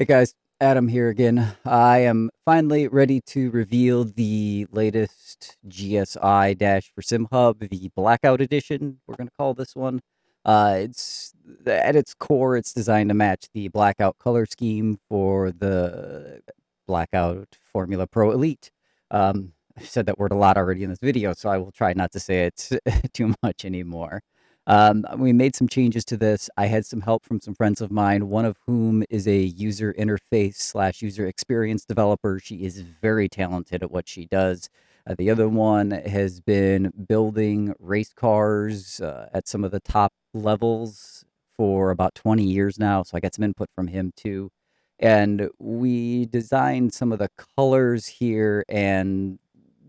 Hey guys, Adam here again. I am finally ready to reveal the latest GSI dash for SimHub, the Blackout edition. We're going to call this one. It's at its core, it's designed to match the Blackout color scheme for the Blackout Formula Pro Elite. I've said that word a lot already in this video, so I will try not to say it too much anymore. We made some changes to this. I had some help from some friends of mine, one of whom is a user interface slash user experience developer. She is very talented at what she does. The other one has been building race cars at some of the top levels for about 20 years now. So I got some input from him too. And we designed some of the colors here and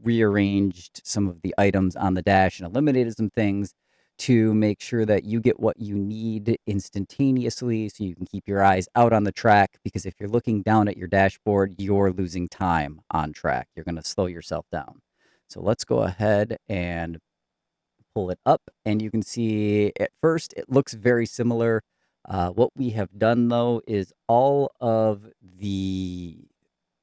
rearranged some of the items on the dash and eliminated some things to make sure that you get what you need instantaneously so you can keep your eyes out on the track, because if you're looking down at your dashboard, you're losing time on track. You're going to slow yourself down. So let's go ahead and pull it up, and you can see at first it looks very similar. What we have done though is all of the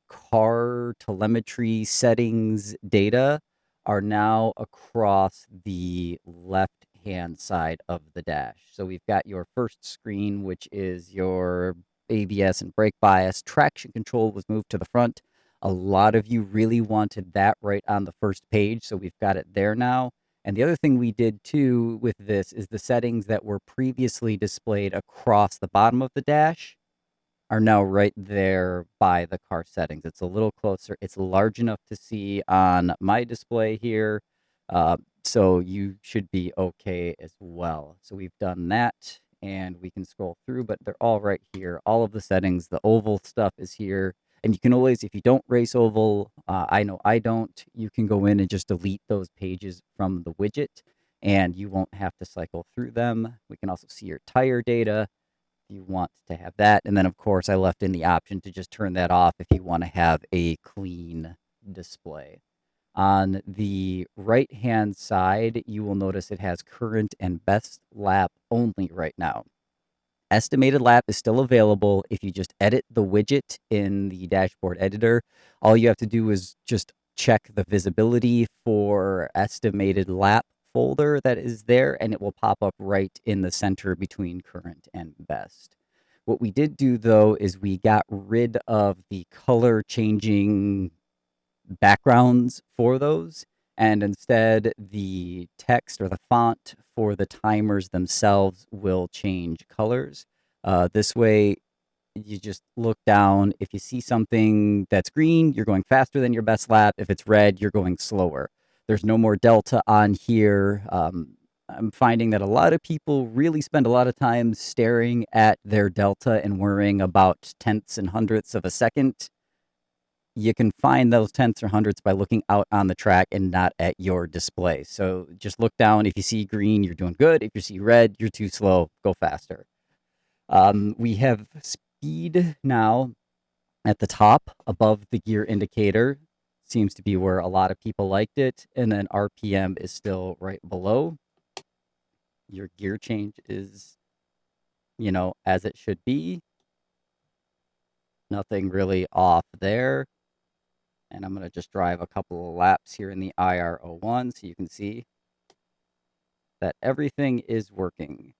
car telemetry settings data are now across the left hand side of the dash. So we've got your first screen, which is your ABS and brake bias. Traction control was moved to the front. A lot of you really wanted that right on the first page, so we've got it there now. And the other thing we did too with this is the settings that were previously displayed across the bottom of the dash are now right there by the car settings. It's a little closer. It's large enough to see on my display here. So you should be okay as well. So we've done that, and we can scroll through, but they're all right here. All of the settings, the oval stuff is here. And you can always, if you don't race oval, I know I don't, you can go in and just delete those pages from the widget, and you won't have to cycle through them. We can also see your tire data if you want to have that. And then, of course, I left in the option to just turn that off if you want to have a clean display. On the right-hand side, you will notice it has current and best lap only right now. Estimated lap is still available if you just edit the widget in the dashboard editor. All you have to do is just check the visibility for estimated lap folder that is there, and it will pop up right in the center between current and best. What we did do though is we got rid of the color changing backgrounds for those, and instead the text or the font for the timers themselves will change colors. This way, you just look down. If you see something that's green, you're going faster than your best lap. If it's red, you're going slower. There's no more delta on here. I'm finding that a lot of people really spend a lot of time staring at their delta and worrying about tenths and hundredths of a second. You can find those tenths or hundredths by looking out on the track and not at your display. So just look down. If you see green, you're doing good. If you see red, you're too slow. Go faster. We have speed now at the top above the gear indicator. Seems to be where a lot of people liked it. And then RPM is still right below. Your gear change is, as it should be. Nothing really off there. And I'm going to just drive a couple of laps here in the IR01 so you can see that everything is working.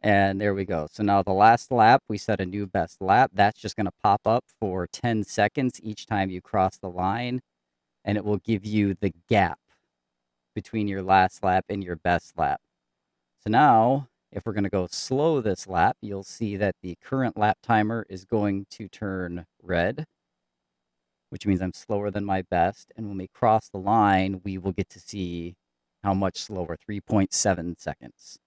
And there we go. So now the last lap, we set a new best lap. That's just going to pop up for 10 seconds each time you cross the line. And it will give you the gap between your last lap and your best lap. So now, if we're going to go slow this lap, you'll see that the current lap timer is going to turn red, which means I'm slower than my best. And when we cross the line, we will get to see how much slower, 3.7 seconds.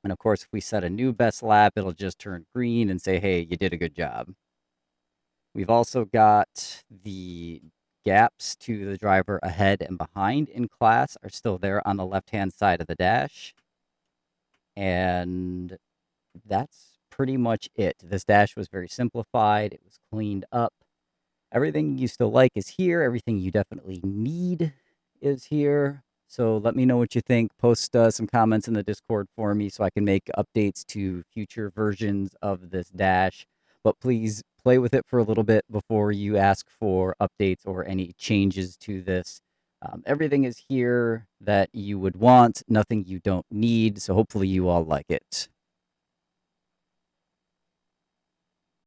And of course, if we set a new best lap, it'll just turn green and say, hey, you did a good job. We've also got the gaps to the driver ahead and behind in class are still there on the left-hand side of the dash. And that's pretty much it. This dash was very simplified. It was cleaned up. Everything you still like is here. Everything you definitely need is here. So let me know what you think. Post some comments in the Discord for me so I can make updates to future versions of this dash. But please play with it for a little bit before you ask for updates or any changes to this. Everything is here that you would want, nothing you don't need. So hopefully you all like it.